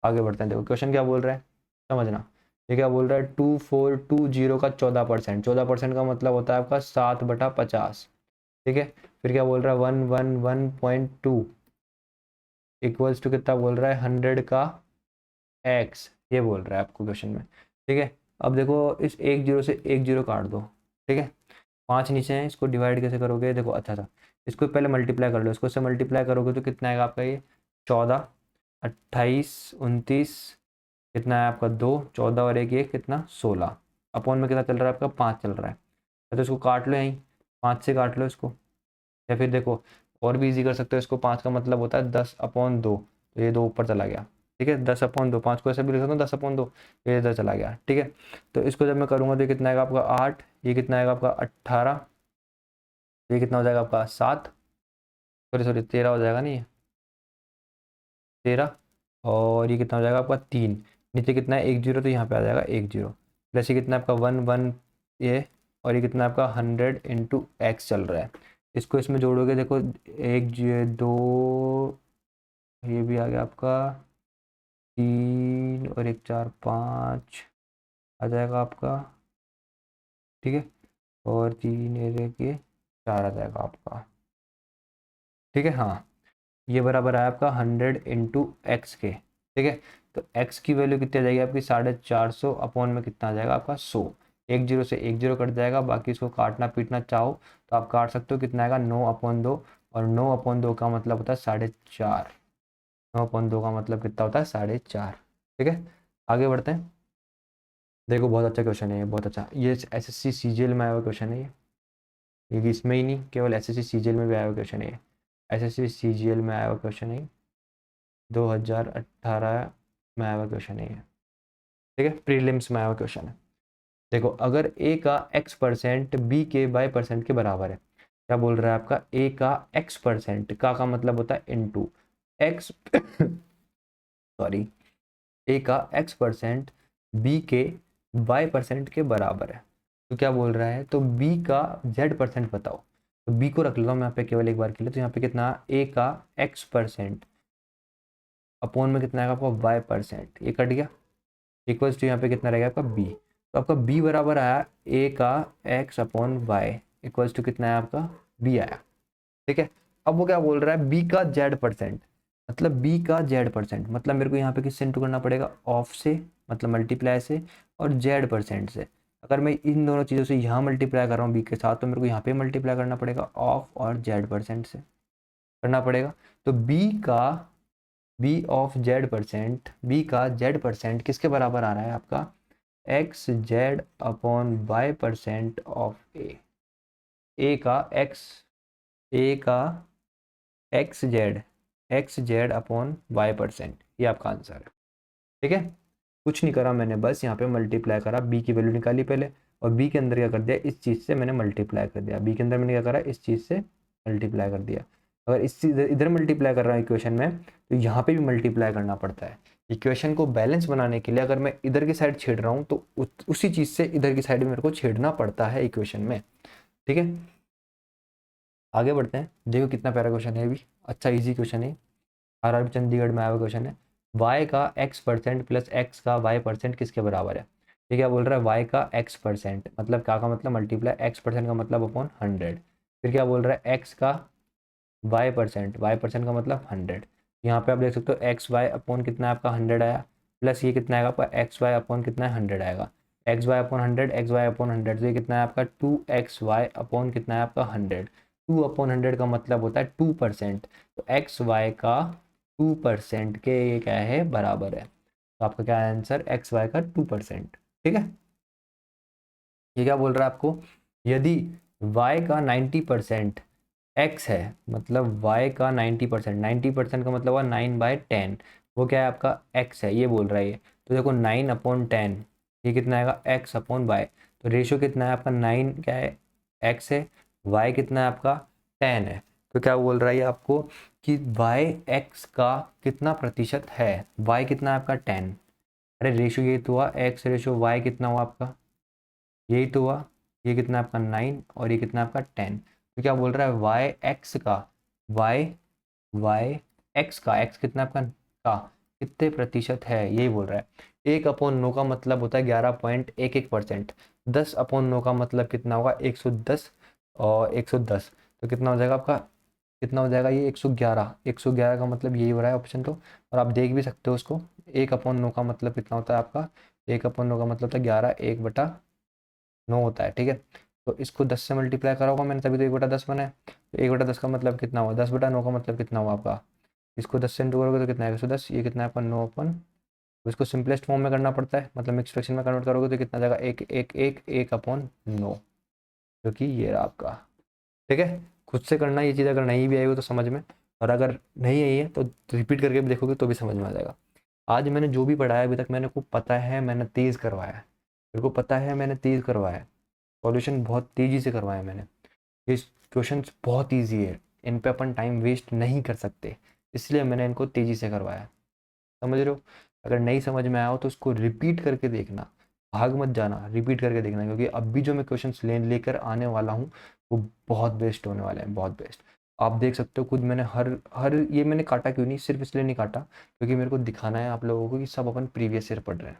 आगे बढ़ते हैं। देखो क्वेश्चन क्या बोल रहा है, समझना। ये क्या बोल रहा है, 2420 का 14%, 14% का मतलब होता है आपका 7/50। ठीक है, फिर क्या बोल रहा है 111.2 इक्वल्स टू कितना बोल रहा है 100 का एक्स, ये बोल रहा है आपको क्वेश्चन में। ठीक है, अब देखो इस एक जीरो से एक जीरो काट दो। ठीक है, 5 नीचे हैं, इसको डिवाइड कैसे करोगे, देखो अच्छा था, इसको पहले मल्टीप्लाई कर लो, इसको इससे मल्टीप्लाई करोगे तो कितना आएगा आपका ये 14, 28, 29, कितना है आपका 2, 14 और एक ये कितना 16, अपॉन में कितना चल रहा है आपका 5 चल रहा है। तो इसको काट लो यहीं, 5 से काट लो इसको, या फिर देखो और भी इजी कर सकते हो इसको, 5 का मतलब होता है 10/2, तो ये 2 ऊपर चला गया। ठीक है, 10/2, 5 को ऐसे भी लिख सकता हूँ 10/2, ये इधर चला गया। ठीक है, तो इसको जब मैं करूँगा तो ये कितना आएगा आपका 8, ये कितना आएगा आपका 18, ये कितना हो जाएगा आपका 7, सॉरी सॉरी 13 हो जाएगा, नहीं 13, और ये कितना हो जाएगा आपका 3, नीचे कितना है 1 जीरो, तो यहाँ पे आ जाएगा 1 जीरो, प्लस ये कितना है आपका 1 1 ये, और ये कितना है आपका 100 इंटू एक्स चल रहा है। इसको इसमें जोड़ोगे देखो, एक दो, ये भी आ गया आपका 3 और एक 4 5 आ जाएगा आपका। ठीक है, और 3 एक ये 4 आ जाएगा आपका। ठीक है, हाँ, ये बराबर है आपका 100 इंटू एक्स के। ठीक है, तो एक्स की वैल्यू कितनी आ जाएगी आपकी 450, अपॉन में कितना आ जाएगा आपका 100, एक जीरो से एक जीरो कट जाएगा, बाकी इसको काटना पीटना चाहो तो आप काट सकते हो, कितना आएगा 9/2, और 9/2 का मतलब होता है 4.5, 9/2 का मतलब कितना होता है 4.5। ठीक है, आगे बढ़ते हैं। देखो बहुत अच्छा क्वेश्चन है ये, बहुत अच्छा, ये एसएससी सीजीएल में आया हुआ क्वेश्चन है ये इसमें ही नहीं, केवल एसएससी सीजीएल में भी आया हुआ क्वेश्चन है ये, एसएससी सीजीएल में आया हुआ क्वेश्चन है, 2018 में आया हुआ क्वेश्चन है ये। ठीक है, प्रीलिम्स में आया हुआ क्वेश्चन है। देखो अगर ए का x% बी के y% के बराबर है, क्या बोल रहा है आपका, ए का x% का मतलब होता है इनटू एक्स सॉरी, ए का x% बी के y% के बराबर है, तो क्या बोल रहा है, तो b का z% बताओ। तो b को रख लेता हूँ मैं यहाँ पे केवल एक बार के लिए, तो यहाँ पे कितना a का x% अपॉन में कितना आएगा आपका y%, ये कट गया, इक्वल्स टू यहाँ पे कितना रहेगा आपका b, तो आपका b बराबर आया a का x/y इक्वल्स टू कितना है आपका b आया। ठीक है, अब वो क्या बोल रहा है b का z%, मतलब b का z%, मतलब मेरे को यहाँ पे किससे इंटू करना पड़ेगा, ऑफ से, मतलब मल्टीप्लाई से, और z% से। अगर मैं इन दोनों चीज़ों से यहाँ मल्टीप्लाई कर रहा हूँ b के साथ, तो मेरे को यहाँ पे मल्टीप्लाई करना पड़ेगा ऑफ और z% से करना पड़ेगा। तो b ऑफ z%, b का z% किसके बराबर आ रहा है आपका xz/y% ऑफ a का x, a का xz/y%, ये आपका आंसर है। ठीक है, कुछ नहीं करा मैंने, बस यहाँ पे मल्टीप्लाई करा, b की वैल्यू निकाली पहले, और b के अंदर क्या कर दिया, इस चीज़ से मैंने मल्टीप्लाई कर दिया, b के अंदर मैंने क्या करा, इस चीज़ से मल्टीप्लाई कर दिया। अगर इस चीज़ इधर मल्टीप्लाई कर रहा हूँ इक्वेशन में, तो यहाँ पे भी मल्टीप्लाई करना पड़ता है। इक्वेशन को बैलेंस बनाने के लिए अगर मैं इधर की साइड छेड़ रहा हूँ, तो उसी चीज़ से इधर की साइड में मेरे को छेड़ना पड़ता है इक्वेशन में। ठीक है, आगे बढ़ते हैं। देखो कितना प्यारा क्वेश्चन है, ये भी अच्छा इजी क्वेश्चन है, आरआरबी चंडीगढ़ में आया हुआ क्वेश्चन है। y का x% प्लस x का y% किसके बराबर है, ये क्या बोल रहा है, y का x% मतलब क्या का मतलब मल्टीप्लाई x% का मतलब अपॉन 100, फिर क्या बोल रहा है x का y% का मतलब 100, यहाँ पे आप देख सकते हो एक्स वाई अपॉन कितना है आपका 100 आया, प्लस ये कितना आएगा आपका एक्स वाई अपॉन कितना है 100 आएगा, X Y upon 100, X Y upon 100, तो ये कितना है आपका 2xy अपॉन कितना है आपका 100, 2/100 का मतलब होता है 2%, तो एक्स वाई का 2% के ये क्या है बराबर है, तो आपका क्या है आंसर, एक्स वाई का 2%। ठीक है, ये क्या बोल रहा है आपको, यदि y का 90% x है, मतलब y का 90%, 90% का मतलब हुआ 9/10, वो क्या है आपका x है, ये बोल रहा है ये, तो देखो 9/10 ये कितना आएगा x/y, तो रेशियो कितना है आपका 9 क्या है x है, y कितना है आपका 10 है, तो क्या बोल रहा है ये आपको कि y x का कितना प्रतिशत है। y कितना है आपका 10। अरे रेशो यही तो हुआ, x रेशो y कितना हुआ आपका, यही तो हुआ। ये कितना है आपका 9 और ये कितना है आपका 10। तो क्या बोल रहा है y x का, y y x का, x कितना आपका का कितने प्रतिशत है, यही बोल रहा है। 1/9 का मतलब होता है 11.11%। 10/9 का मतलब कितना होगा 110, और 110 तो कितना हो जाएगा आपका, कितना हो जाएगा ये 111। 111 का मतलब यही हो रहा है ऑप्शन तो, और आप देख भी सकते हो उसको। 1/9 का मतलब कितना होता है आपका, 1/9 का मतलब होता है 11, 1/9 होता है, ठीक है। तो इसको 10 से मल्टीप्लाई करा होगा मैंने, तभी तो 1/10 बना है। तो 1/10 का मतलब कितना हुआ, 10/9 का मतलब कितना हुआ आपका, इसको 10 से इंटू करोगे तो कितना है 110, ये कितना है अपन 9 तो इसको सिंपलेस्ट फॉर्म में करना पड़ता है, मतलब मिक्स फ्रैक्शन में कन्वर्ट करोगे तो कितना जाएगा 1/9, जो कि ये रहा आपका, ठीक है। खुद से करना ये चीज़, अगर नहीं भी आई हो तो समझ में, और अगर नहीं आई है तो रिपीट करके भी देखोगे तो भी समझ में आ जाएगा। आज मैंने जो भी पढ़ाया अभी तक, मैंने को पता है, मैंने तेज़ करवाया है, मेरे को पता है मैंने तेज़ करवाया है, सॉल्यूशन बहुत तेज़ी से करवाया मैंने। ये क्वेश्चन बहुत ईजी है, इन पे अपन टाइम वेस्ट नहीं कर सकते, इसलिए मैंने इनको तेज़ी से करवाया, समझ रहे हो। अगर नहीं समझ में आया हो तो उसको रिपीट करके देखना, भाग मत जाना, रिपीट करके देखना, क्योंकि अभी जो मैं क्वेश्चंस लेकर आने वाला हूँ वो बहुत बेस्ट होने वाले हैं, बहुत बेस्ट। आप देख सकते हो खुद, मैंने हर हर ये मैंने काटा क्यों नहीं, सिर्फ इसलिए नहीं काटा क्योंकि मेरे को दिखाना है आप लोगों को कि सब अपन प्रीवियस ईयर पढ़ रहे हैं,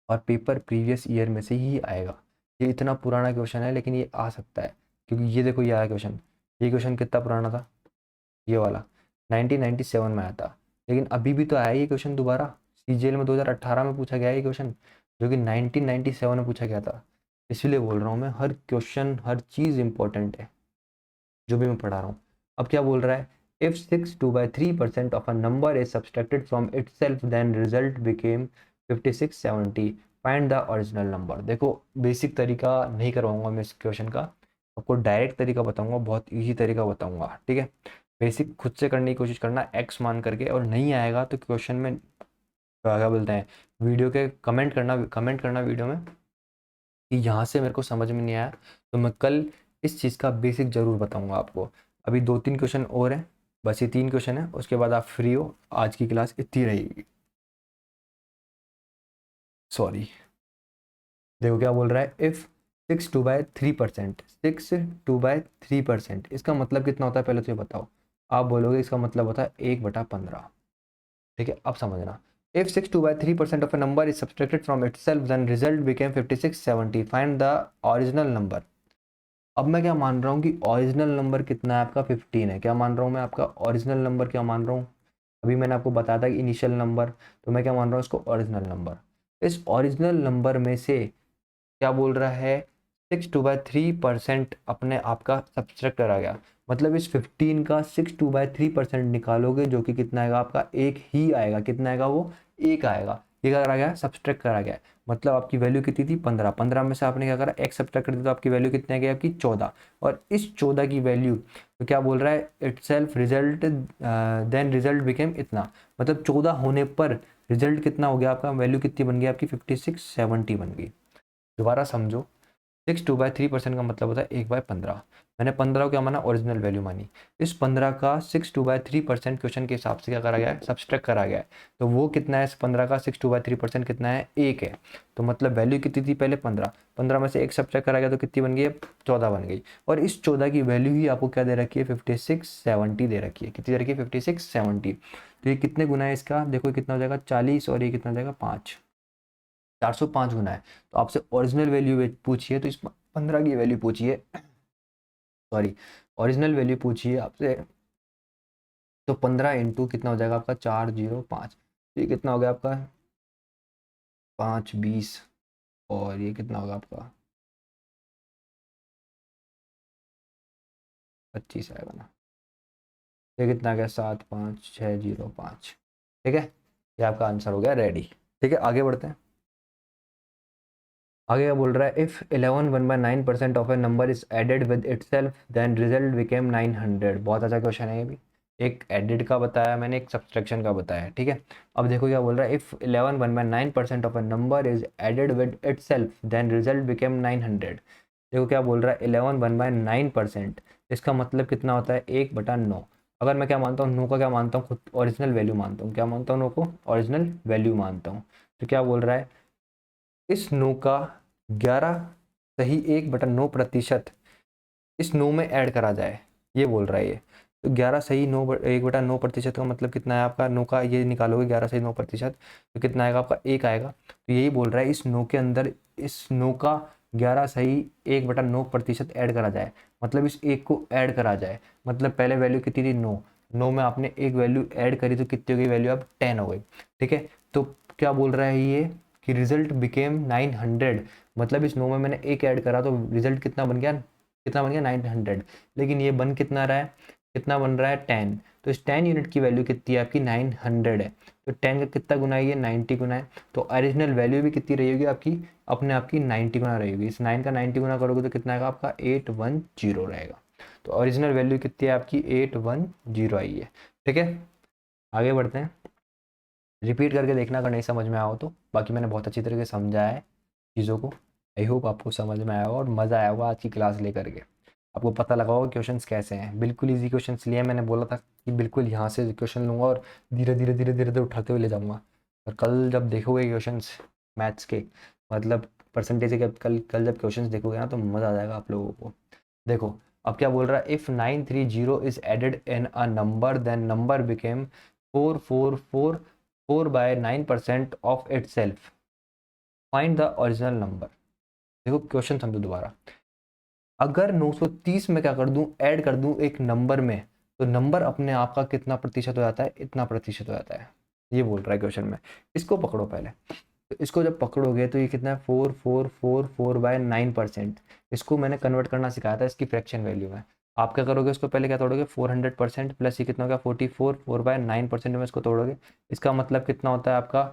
और पेपर प्रीवियस ईयर में से ही आएगा। ये इतना पुराना क्वेश्चन है लेकिन ये आ सकता है, क्योंकि ये देखो ये आया क्वेश्चन, ये क्वेश्चन कितना पुराना था, ये वाला 1997 में आया था, लेकिन अभी भी तो आया ये क्वेश्चन दोबारा। सीजीएल में 2018 में पूछा गया ये क्वेश्चन, जो कि 1997 में पूछा गया था। इसलिए बोल रहा हूँ मैं, हर क्वेश्चन हर चीज़ इंपॉर्टेंट है जो भी मैं पढ़ा रहा हूँ। अब क्या बोल रहा है, if 62/3% of a number is subtracted from itself then result became 5670, find the original number. देखो बेसिक तरीका नहीं करवाऊंगा मैं इस क्वेश्चन का, आपको डायरेक्ट तरीका बताऊंगा, बहुत ईजी तरीका बताऊंगा, ठीक है। बेसिक खुद से करने की कोशिश करना एक्स मान करके, और नहीं आएगा तो क्वेश्चन में क्या बोलते हैं, वीडियो के कमेंट करना वीडियो में कि यहाँ से मेरे को समझ में नहीं आया, तो मैं कल इस चीज़ का बेसिक ज़रूर बताऊंगा आपको। अभी 2-3 क्वेश्चन और हैं, बस ये 3 क्वेश्चन है, उसके बाद आप फ्री हो। आज की क्लास इतनी रहेगी, सॉरी। देखो क्या बोल रहा है, इफ़ 62/3%, 62/3%, इसका मतलब कितना होता है पहले तो ये बताओ। आप बोलोगे इसका मतलब होता है 1/15, ठीक है। अब समझना, if 62/3% of a number is subtracted from itself then result became 5670, find the original number। अब मैं क्या मान रहा हूँ कि ओरिजिनल नंबर कितना है आपका 15 है। क्या मान रहा हूँ मैं, आपका ओरिजिनल नंबर क्या मान रहा हूँ, अभी मैंने आपको बताया था कि इनिशियल नंबर, तो मैं क्या मान रहा हूँ इसको ओरिजिनल नंबर। इस ओरिजिनल नंबर में से क्या बोल रहा है, 62/3% अपने आप का सब्सट्रैक्ट करा गया, मतलब इस 15 का 62/3% निकालोगे जो कि कितना आएगा आपका, एक ही आएगा। कितना आएगा वो, एक आएगा। ये क्या करा गया, सब्सट्रैक्ट करा गया, मतलब आपकी वैल्यू कितनी थी 15, 15 में से आपने क्या करा, एक सब्सट्रैक्ट कर दिया, तो आपकी वैल्यू कितनी आ गई आपकी 14। और इस 14 की वैल्यू तो क्या बोल रहा है, itself result then result became इतना, मतलब 14 होने पर रिजल्ट कितना हो गया आपका, वैल्यू कितनी बन गई आपकी 5670 बन गई। दोबारा समझो, 62/3% का मतलब होता है 1/15। मैंने 15 को क्या माना, ओरिजिनल वैल्यू मानी। इस 15 का 62/3% क्वेश्चन के हिसाब से क्या करा गया है, सब्सट्रैक्ट करा गया है। तो वो कितना है, इस 15 का 62/3% कितना है, 1 है। तो मतलब वैल्यू कितनी थी पहले 15, 15 में से एक सब्सट्रैक्ट करा गया तो कितनी बन गई, 14 बन गई। और इस 14 की वैल्यू ही आपको क्या दे रखी है, 5670 दे रखी है। कितनी दे रखी है, 5670। तो ये कितने गुना है इसका, देखो कितना हो जाएगा 40, और ये कितना हो जाएगा 5, 405 गुना है। तो आपसे ओरिजिनल वैल्यू पूछिए तो इस 15 की वैल्यू पूछिए, सॉरी ओरिजिनल वैल्यू पूछिए आपसे, तो 15 इंटू कितना हो जाएगा आपका 405, तो ये कितना हो गया आपका 520, और ये कितना होगा आपका 25 आएगा ना, ये कितना आ गया 75605, ठीक है। ये आपका आंसर हो गया रेडी, ठीक है। आगे बढ़ते हैं। आगे क्या बोल रहा है, if 11 1/9% of a number is added with itself then result became 900। बहुत अच्छा क्वेश्चन है ये भी, एक एडिड का बताया मैंने, एक सब्सट्रैक्शन का बताया, ठीक है। अब देखो क्या बोल रहा है, if 11 1/9% of a number is added with itself then result became 900। देखो क्या बोल रहा है 11 1/9%, इसका मतलब कितना होता है 1/9। अगर मैं क्या मानता हूँ, नो का क्या मानता हूँ, खुद ओरिजिनल वैल्यू मानता हूँ। क्या मानता हूँ, नो को ओरिजिनल वैल्यू मानता हूँ। तो क्या बोल रहा है, इस नो का 11 सही 1/9% इस नो में ऐड करा जाए, ये बोल रहा है ये। तो 11 सही 1/9% का मतलब कितना है आपका, नो का ये निकालोगे 11 सही 9%, तो कितना आएगा आपका 1 आएगा। तो यही बोल रहा है इस नो के अंदर इस नो का 11 सही 1/9% ऐड करा जाए, मतलब इस एक को ऐड करा जाए। मतलब पहले वैल्यू कितनी थी 9, 9 में आपने एक वैल्यू ऐड करी तो कितनी हो गई वैल्यू, अब 10 हो गई। ठीक है, तो क्या बोल रहा है ये कि रिजल्ट बिकेम 900, मतलब इस नो में मैंने एक ऐड करा तो रिजल्ट कितना बन गया, कितना बन गया 900। लेकिन ये बन कितना रहा है, कितना बन रहा है 10। तो इस 10 यूनिट की वैल्यू कितनी है आपकी 900 है। तो 10 का कितना गुना है, ये 90 गुना है। तो ओरिजिनल वैल्यू भी कितनी रहेगी आपकी, अपने आप की 90 गुना रहेगी। इस 9 का 90 गुना करोगे तो कितना आएगा आपका 810 रहेगा। तो ओरिजिनल वैल्यू कितनी है आपकी 810 आई है। ठीक है, आगे बढ़ते हैं। रिपीट करके देखना अगर नहीं समझ में आया हो तो, बाकी मैंने बहुत अच्छी तरीके से समझाया है चीज़ों को। आई होप आपको समझ में आया होगा और मज़ा आया होगा आज की क्लास लेकर के। आपको पता लगा होगा क्वेश्चंस कैसे हैं। बिल्कुल इजी क्वेश्चंस लिए, मैंने बोला था कि बिल्कुल यहाँ से क्वेश्चन लूँगा और धीरे धीरे धीरे धीरे धीरे उठाते हुए ले जाऊँगा। और कल जब देखोगे क्वेश्चंस मैथ्स के, मतलब परसेंटेज के, कल कल जब क्वेश्चंस देखोगे ना तो मज़ा आ जाएगा आप लोगों को। देखो अब क्या बोल रहा है, if 930 is added in a number then number became 4/9% of itself, find the original number. देखो क्वेश्चन समझो दोबारा, अगर 930 में क्या कर दूं, ऐड कर दूं एक नंबर में, तो नंबर अपने आप का कितना प्रतिशत हो जाता है, इतना प्रतिशत हो जाता है। ये बोल रहा है क्वेश्चन में। इसको पकड़ो पहले, तो इसको जब पकड़ोगे तो ये कितना है 4444/9%। इसको मैंने कन्वर्ट करना सिखाया था इसकी फ्रैक्शन वैल्यू में। आप क्या करोगे, इसको पहले क्या तोड़ोगे 400% प्लस ये कितना होगा 444/9% में इसको तोड़ोगे। इसका मतलब कितना होता है आपका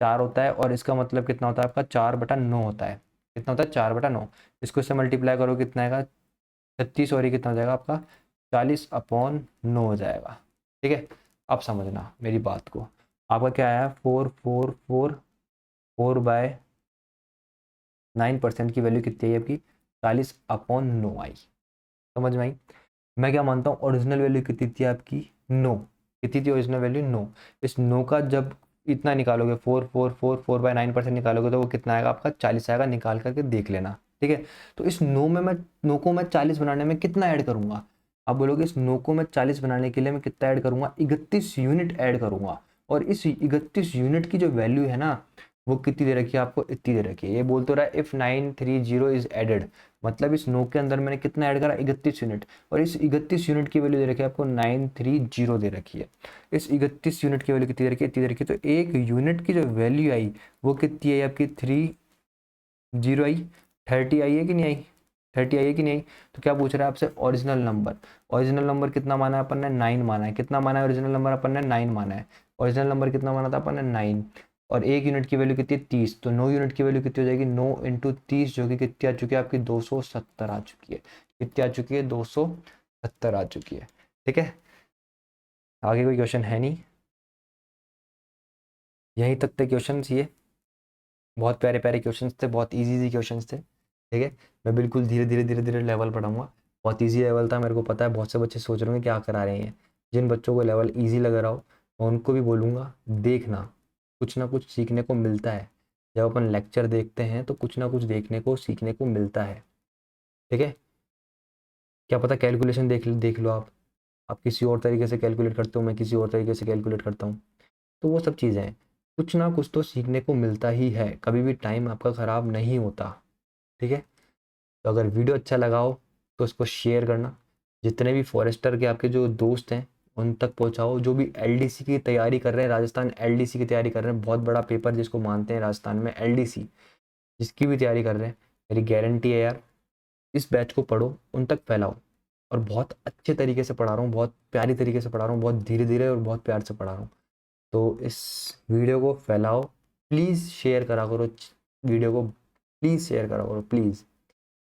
4 होता है, और इसका मतलब कितना होता है आपका 4/9 होता है। कितना होता है 4/9। इसको इससे मल्टीप्लाई करो कितना आएगा 36, और ये कितना हो जाएगा आपका 40/9 हो जाएगा। ठीक है, अब समझना मेरी बात को। आपका क्या आया 4/9% की वैल्यू कितनी है आपकी 40/9 आई। समझ में आई। मैं क्या मानता हूँ ओरिजिनल वैल्यू कितनी थी आपकी 9, कितनी थी ओरिजिनल वैल्यू 9। इस 9 का जब इतना निकालोगे 4444/9% निकालोगे तो वो कितना आएगा आपका 40 आएगा। निकाल करके देख लेना। ठीक है, तो इस 9 में मैं 9 को मैं 40 बनाने में कितना ऐड करूंगा, आप बोलोगे इस 9 को मैं 40 बनाने के लिए मैं कितना ऐड करूंगा, 31 यूनिट ऐड करूंगा। और इस 31 यूनिट की जो वैल्यू है ना वो कितनी दे रखी है आपको, इतनी दे रखी है। ये बोल तो रहा है इफ 930 इज एडेड, मतलब इस 9 के अंदर मैंने कितना ऐड करा 31 यूनिट, और इस 31 यूनिट की वैल्यू दे रखी है आपको 930 दे रखी है। इस 31 यूनिट की वैल्यू कितनी दे रखी है, इतनी दे रखी है। तो एक यूनिट की जो वैल्यू आई वो कितनी आई आपकी 30 आई, 30 आई है कि नहीं आई, 30 आई है कि नहीं। तो क्या पूछ रहा है आपसे ओरिजिनल नंबर। ओरिजिनल नंबर कितना माना है अपन ने 9 माना है। कितना माना है ओरिजिनल नंबर अपन ने 9 माना है। ओरिजिनल नंबर कितना माना था अपन ने 9, और एक यूनिट की वैल्यू कितनी 30, तो 9 यूनिट की वैल्यू कितनी हो जाएगी 9 इंटू 30, जो कि कितनी आ चुकी है आपकी 270 आ चुकी है। कितनी आ चुकी है 270 आ चुकी है। ठीक है, आगे कोई क्वेश्चन है नहीं, यहीं तक थे क्वेश्चन ये। बहुत प्यारे प्यारे क्वेश्चन थे, बहुत इजी इजी क्वेश्चन थे। ठीक है, मैं बिल्कुल धीरे धीरे धीरे धीरे लेवल बढ़ाऊंगा। बहुत इजी लेवल था, मेरे को पता है बहुत से बच्चे सोच रहे होंगे क्या करा रहे हैं। जिन बच्चों को लेवल इजी लग रहा हो मैं उनको भी बोलूँगा देखना, कुछ ना कुछ सीखने को मिलता है। जब अपन लेक्चर देखते हैं तो कुछ ना कुछ देखने को सीखने को मिलता है। ठीक है, क्या पता कैलकुलेशन देख लो आप किसी और तरीके से कैलकुलेट करते हो, मैं किसी और तरीके से कैलकुलेट करता हूँ। तो वो सब चीज़ें हैं, कुछ ना कुछ तो सीखने को मिलता ही है, कभी भी टाइम आपका ख़राब नहीं होता। ठीक है, तो अगर वीडियो अच्छा लगा हो तो इसको शेयर करना, जितने भी फॉरेस्टर के आपके जो दोस्त हैं उन तक पहुंचाओ। जो भी एलडीसी की तैयारी कर रहे हैं, राजस्थान एलडीसी की तैयारी कर रहे हैं, बहुत बड़ा पेपर जिसको मानते हैं राजस्थान में एलडीसी, जिसकी भी तैयारी कर रहे हैं, मेरी गारंटी है यार इस बैच को पढ़ो, उन तक फैलाओ। और बहुत अच्छे तरीके से पढ़ा रहा हूँ, बहुत प्यारी तरीके से पढ़ा रहा हूँ, बहुत धीरे धीरे और बहुत प्यार से पढ़ा रहा हूँ। तो इस वीडियो को फैलाओ, प्लीज़ शेयर करा करो वीडियो को, प्लीज़ शेयर करा करो, प्लीज़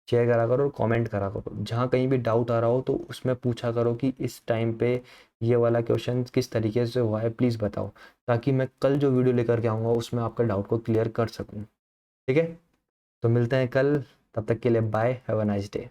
शेयर करा करो और कमेंट करा करो। जहाँ कहीं भी डाउट आ रहा हो तो उसमें पूछा करो कि इस टाइम पे ये वाला क्वेश्चन किस तरीके से हुआ है, प्लीज़ बताओ, ताकि मैं कल जो वीडियो लेकर के आऊँगा उसमें आपका डाउट को क्लियर कर सकूँ। ठीक है, तो मिलते हैं कल, तब तक के लिए bye, have a nice day.